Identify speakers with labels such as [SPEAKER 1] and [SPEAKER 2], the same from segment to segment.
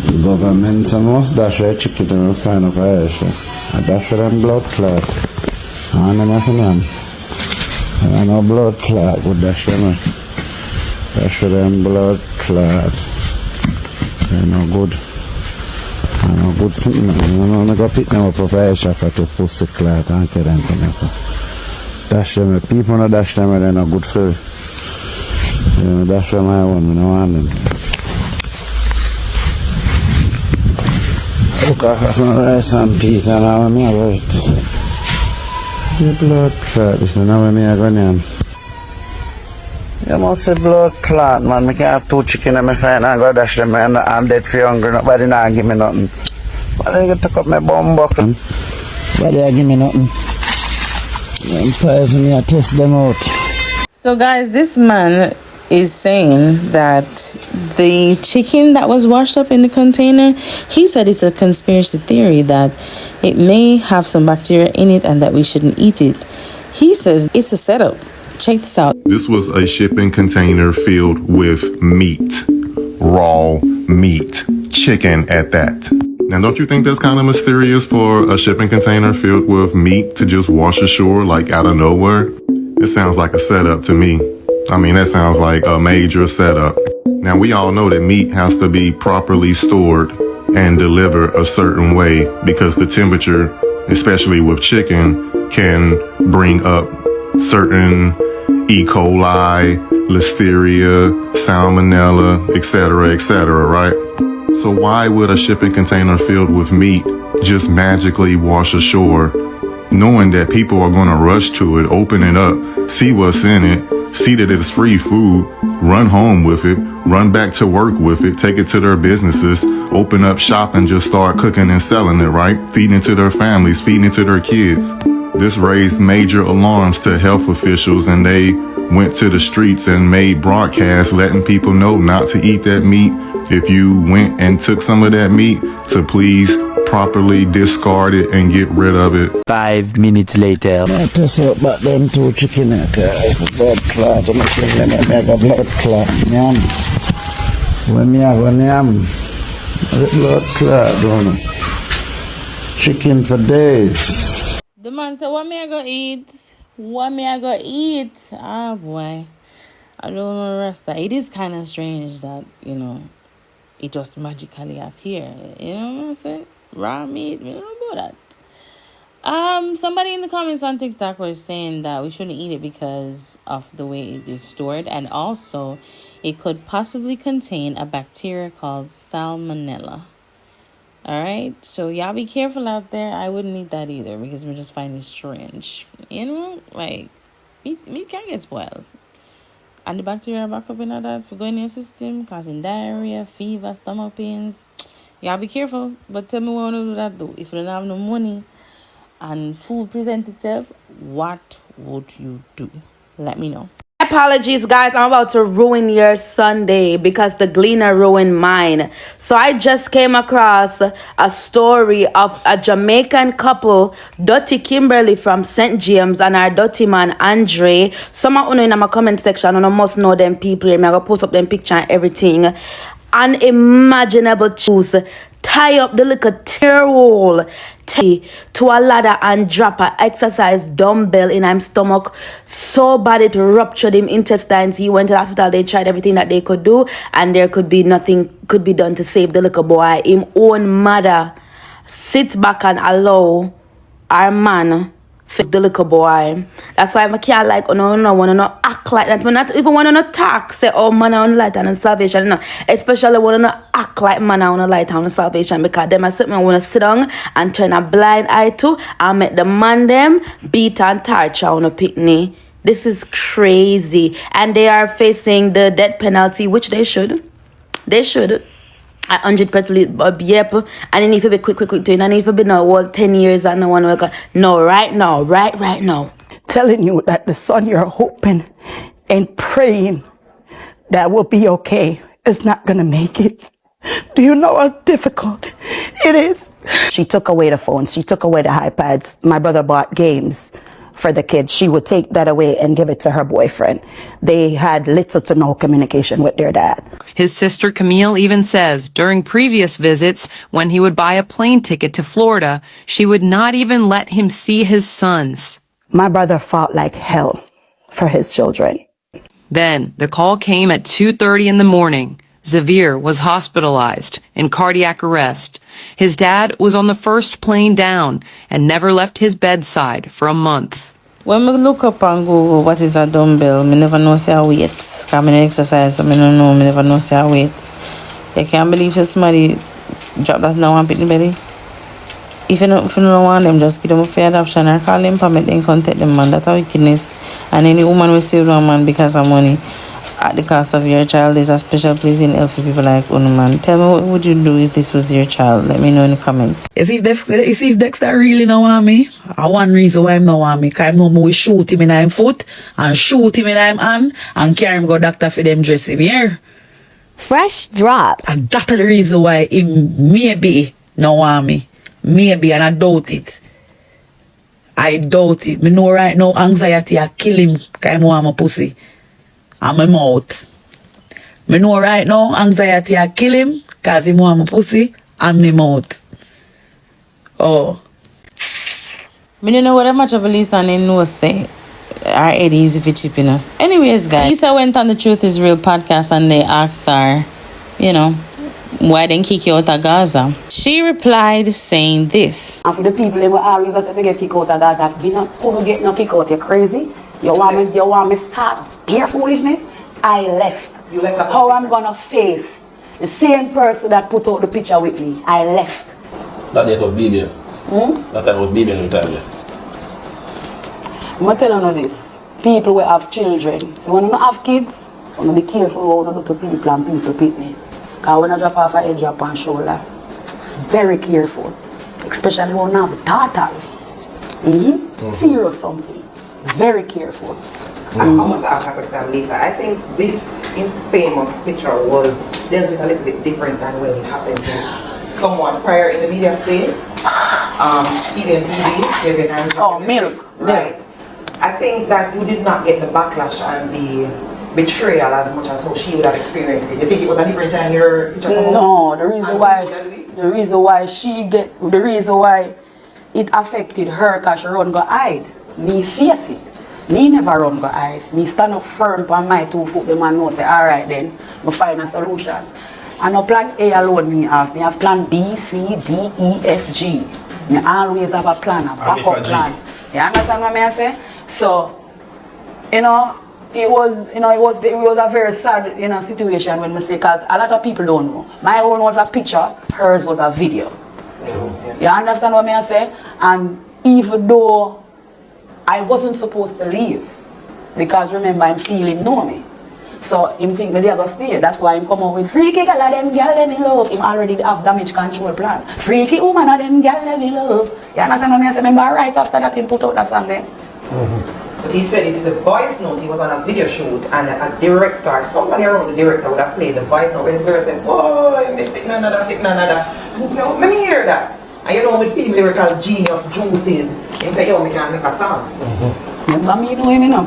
[SPEAKER 1] Government must dash a chicken to find up a I dash them blood clot. And them have them. And no blood clot would dash them. Dash them blood clot. They're no good. No good thing. I go pick them up for a for to push the clot and get them to dash them. People no dash them and they're not good for it. Dash them I want. I don't want them. Look at some rice and peas and now me go eat. The blood clot, this is now me go name. You must say blood clot, man. I can't have 2 chicken and I find and go dash them and I'm dead for hungry. Nobody not give me nothing. But I get to cut my bum buckle. Nobody give me nothing. Them poison me, I test them out.
[SPEAKER 2] So guys, this man is saying that the chicken that was washed up in the container, he said it's a conspiracy theory that it may have some bacteria in it and that we shouldn't eat it. He says it's a setup. Check this out.
[SPEAKER 3] This was a shipping container filled with meat, raw meat, chicken at that. Now, don't you think that's kind of mysterious for a shipping container filled with meat to just wash ashore like out of nowhere? It sounds like a setup to me. I mean, that sounds like a major setup. Now, we all know that meat has to be properly stored and delivered a certain way because the temperature, especially with chicken, can bring up certain E. coli, listeria, salmonella, etc., right? So why would a shipping container filled with meat just magically wash ashore, knowing that people are going to rush to it, open it up, see what's in it, see that it's free food, run home with it, run back to work with it, take it to their businesses, open up shop and just start cooking and selling it, right? Feeding it to their families, feeding it to their kids. This raised major alarms to health officials, and they went to the streets and made broadcasts letting people know not to eat that meat. If you went and took some of that meat, to please properly discard it and get rid of it.
[SPEAKER 4] 5 minutes later.
[SPEAKER 1] I test out about them 2 chicken at blood clot. I'm going to make a blood clot. Yum. When me have a yum, blood clot, don't I? Chicken for days.
[SPEAKER 2] The man said, what me I go eat? What me I go eat? Ah, boy. I don't know the rest of that. It is kind of strange that, it just magically appear. You know what I'm saying? Raw meat, we don't know about that. Somebody in the comments on TikTok was saying that we shouldn't eat it because of the way it is stored, and also it could possibly contain a bacteria called salmonella. All right, so y'all be careful out there. I wouldn't eat that either because we just find it strange. Like meat can get spoiled. And the bacteria back up in that for going in your system, causing diarrhea, fever, stomach pains. Y'all be careful. But tell me what you want to do that though. If you don't have no money and food present itself, what would you do? Let me know.
[SPEAKER 5] Apologies, guys. I'm about to ruin your Sunday because the Gleaner ruined mine. So I just came across a story of a Jamaican couple, Dottie Kimberly from St. James and our Dottie man Andre. Some of you in my comment section, you must know them people. I'm gonna post up them picture and everything. Unimaginable choose. Tie up the little towel to a ladder and drop a exercise dumbbell in his stomach so bad it ruptured him intestines. He went to the hospital. They tried everything that they could do, and there could be nothing could be done to save the little boy. Him own mother sit back and allow our man fix the little boy. That's why I can't like want to act like that. I not even want to talk say man on light and salvation. No, especially want to act like man on light and salvation, because them I want to sit down and turn a blind eye to and make the man them beat and torture on a picnic. This is crazy, and they are facing the death penalty, which they should. 100%, yep. And then if you be quick to it, and if you be now 10 years and no one will no, right now.
[SPEAKER 6] Telling you that the son you're hoping and praying that will be okay is not gonna make it. Do you know how difficult it is? She took away the phones, she took away the iPads. My brother bought games for the kids, she would take that away and give it to her boyfriend. They had little to no communication with their dad.
[SPEAKER 7] His sister Camille even says during previous visits, when he would buy a plane ticket to Florida, she would not even let him see his sons.
[SPEAKER 6] My brother fought like hell for his children.
[SPEAKER 7] Then the call came at 2:30 in the morning. Xavier was hospitalized in cardiac arrest. His dad was on the first plane down and never left his bedside for a month.
[SPEAKER 2] When we look up on Google what is a dumbbell, me never know say I weight. Cause I exercise, so me don't know, me never know say I weight. You can't believe if somebody drop that now and pick the belly. If you don't want them, just give them up for adoption or call them permit and contact them, man. That's how wickedness. And any woman will still do man because of money at the cost of your child. There's a special place in hell for people like Uno, man. Tell me, what would you do if this was your child? Let me know in the comments.
[SPEAKER 8] You see if Dexter really don't want me, one reason why him don't want me, because I know we shoot him in his foot and shoot him in his hand and carry him go doctor for them dress him here.
[SPEAKER 9] Fresh drop.
[SPEAKER 8] And that's the reason why him maybe don't want me. Maybe, and I doubt it. I doubt it. Me know right now anxiety I kill him because I want my pussy and my mouth. Me know right now anxiety I kill him because he want my pussy and my mouth. Oh.
[SPEAKER 2] Me don't know what much of a list and they know say our head easy for chip, you know. Anyways, guys, Lisa went on the Truth is Real podcast and they asked her, you know, why didn't kick you out of Gaza? She replied saying this.
[SPEAKER 6] And for the people who always have to get kicked out of Gaza, we not couldn't get no kick out. You're crazy. You want me start your foolishness? I left.
[SPEAKER 10] You left.
[SPEAKER 6] How I'm gonna face the same person that put out the picture with me? I left.
[SPEAKER 10] That day was BB. That time was BB in the time.
[SPEAKER 6] I'm telling you this. People will have children. So when you don't have kids, you want to be careful how you do to people and people pick me. Because when I drop off a head drop on shoulder, very careful. Especially when I have daughters. Serious something. Very careful.
[SPEAKER 10] I want to understand, Lisa. I think this infamous picture was dealt with a little bit different than when it happened to someone prior in the media space. CDN TV, Kevin and
[SPEAKER 6] Milk.
[SPEAKER 10] Right. I think that you did not get the backlash and the betrayal as much as how she would have experienced it. You think it was a different time your picture came
[SPEAKER 6] No, the reason why it affected her because she run go hide. Me face it. Me never run go hide. Me stand up firm on my 2 foot. The man know say, alright then, we find a solution. And no plan A alone me have. Me have plan B, C, D, E, F, G. Me always have a plan, a backup plan. You understand what I say? So, you know, it was a very sad, situation when we say, because a lot of people don't know. My own was a picture, hers was a video. You understand what I say? And even though I wasn't supposed to leave, because remember I'm feeling know me. So him think that they are gonna stay. That's why I'm come up with freaky girl of them girl them in love. Him already have damage control plan. Freaky woman of them girl them in love. You understand what I say? Remember right after that him put out that song there.
[SPEAKER 10] But he said it's the voice note. He was on a video shoot and a director, somebody around the director would have played the voice note when the girl said, "Oh, I'm sitting another. And he said, "Oh, let me hear that." And you know with film lyrical genius juices, he said, "Yo, we can make a song."
[SPEAKER 6] Remember me know him,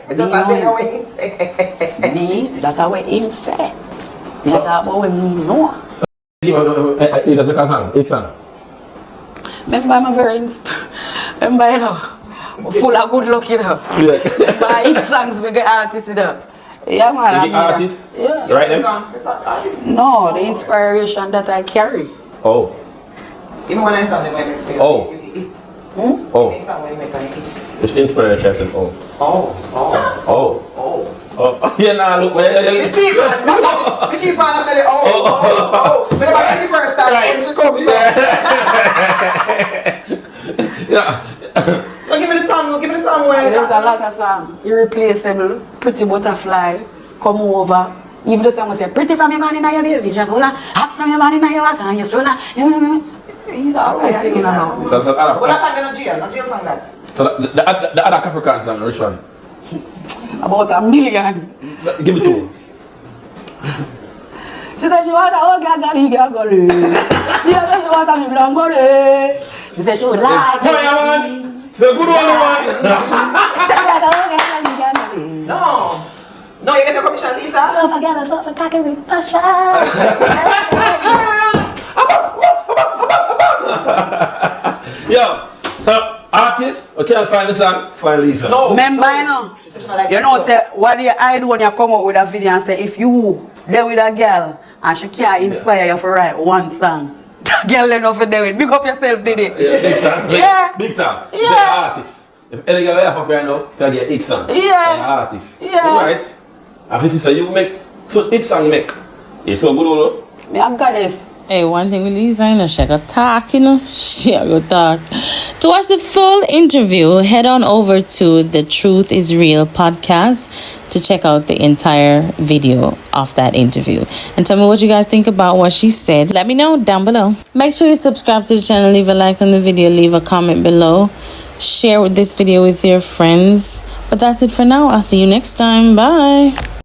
[SPEAKER 10] Because that's what he said.
[SPEAKER 6] Me, that's how him say. That's how we know.
[SPEAKER 10] He does make a song, it's song.
[SPEAKER 6] Remember I'm a very remember, full of good luck, Remember hit songs with the artists, Yeah, man.
[SPEAKER 10] The artist?
[SPEAKER 6] Yeah.
[SPEAKER 10] You write them songs with artists?
[SPEAKER 6] No, the inspiration that I carry.
[SPEAKER 10] Oh. Even when I sang them, I make
[SPEAKER 3] Oh.
[SPEAKER 10] it.
[SPEAKER 3] Oh.
[SPEAKER 10] When I sang when I make it.
[SPEAKER 3] It's inspiration. Oh. Yeah, nah, look, man.
[SPEAKER 10] You see, we keep on saying, oh. But if I get the first time, when she comes,
[SPEAKER 3] Yeah.
[SPEAKER 10] So give me the song where
[SPEAKER 6] There's a lot of songs. Irreplaceable, Pretty Butterfly, Come Over. Even the song will say, pretty from your man in your baby, Javola, hot from your man in your water, and your stroller. He's always singing along.
[SPEAKER 3] So
[SPEAKER 10] but that song is not jail song that.
[SPEAKER 3] So the other Capricorn song, which one?
[SPEAKER 6] About 1 million.
[SPEAKER 3] Give me 2.
[SPEAKER 6] She said she want a whole gagari. She said she want a me blanc body. She said she would like
[SPEAKER 3] Fire, man!
[SPEAKER 11] The good one.
[SPEAKER 10] No, you get your commission, Lisa.
[SPEAKER 6] Don't forget us for cocky with passion.
[SPEAKER 11] Yo, so artist, we can't find the song, find Lisa.
[SPEAKER 10] No.
[SPEAKER 6] Remember, you know, say, what do you hide when you come up with a video and say, if you there with a girl and she can't inspire you to write one song, the girl then over there with, big up yourself, did it?
[SPEAKER 11] Yeah, big time.
[SPEAKER 6] Yeah.
[SPEAKER 11] Big time.
[SPEAKER 6] Yeah.
[SPEAKER 11] The artist. If any girl have up right now, can get hit song.
[SPEAKER 6] Yeah.
[SPEAKER 11] The artist.
[SPEAKER 6] Yeah.
[SPEAKER 11] Right? And this is how you make, so hit song make. It's so good, though.
[SPEAKER 6] Me a goddess.
[SPEAKER 2] Hey, one thing with Lisa, you know, she got talk, you know. She got talk. To watch the full interview, head on over to the Truth is Real podcast to check out the entire video of that interview. And tell me what you guys think about what she said. Let me know down below. Make sure you subscribe to the channel, leave a like on the video, leave a comment below. Share this video with your friends. But that's it for now. I'll see you next time. Bye.